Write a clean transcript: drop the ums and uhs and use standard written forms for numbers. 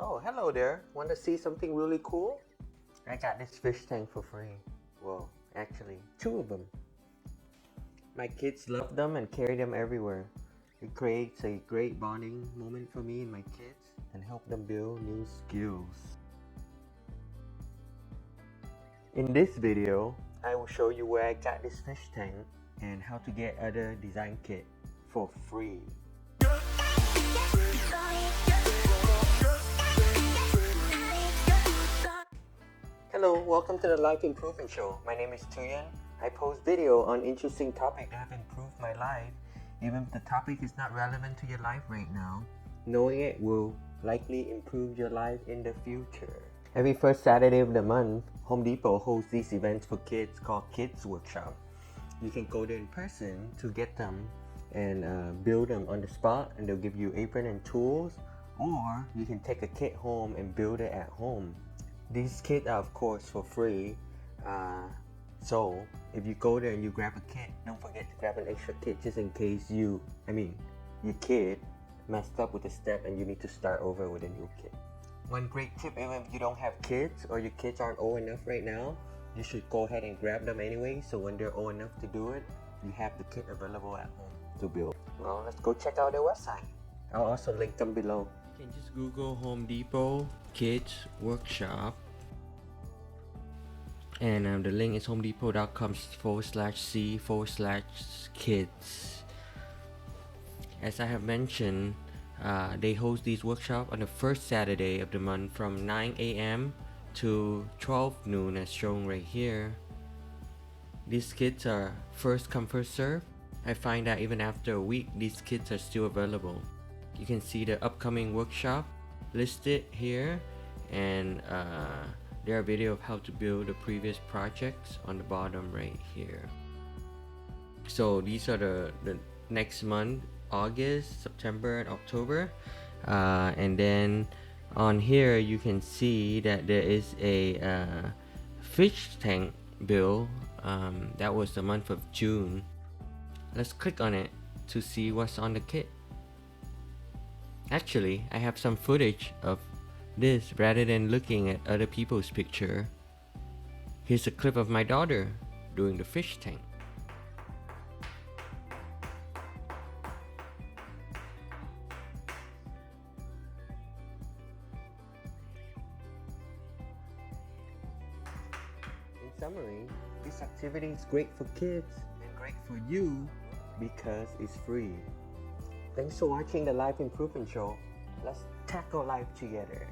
Oh, hello there. Want to see something really cool? I got this fish tank for free. Well, actually, two of them. My kids love them and carry them everywhere. It creates a great bonding moment for me and my kids and help them build new skills. In this video, I will show you where I got this fish tank and how to get other design kit for free. Hello, welcome to the Life Improvement Show. My name is Tuyen. I post video on interesting topics that have improved my life. Even if the topic is not relevant to your life right now, knowing it will likely improve your life in the future. Every first Saturday of the month, Home Depot hosts these events for kids called Kids Workshop. You can go there in person to get them and build them on the spot, and they'll give you apron and tools, or you can take a kit home and build it at home. These kits are of course for free, so if you go there and you grab a kit, don't forget to grab an extra kit just in case your kid messed up with a step and you need to start over with a new kit. One great tip, even if you don't have kids or your kids aren't old enough right now, you should go ahead and grab them anyway, so when they're old enough to do it, you have the kit available at home to build. Well, let's go check out their website. I'll also link them below. You can just Google Home Depot Kids Workshop, and the link is homedepot.com/c/kids. As I have mentioned, they host these workshops on the first Saturday of the month from 9 a.m. to 12 noon as shown right here. These kits are first come first serve. I find that even after a week, these kits are still available. You can see the upcoming workshop listed here, and there are videos of how to build the previous projects on the bottom right here. So these are the next month, August, September, and October. And then on here you can see that there is a fish tank build. That was the month of June. Let's click on it to see what's on the kit. Actually, I have some footage of this rather than looking at other people's picture. Here's a clip of my daughter doing the fish tank. In summary, this activity is great for kids and great for you because it's free. Thanks for watching the Life Improvement Show. Let's tackle life together.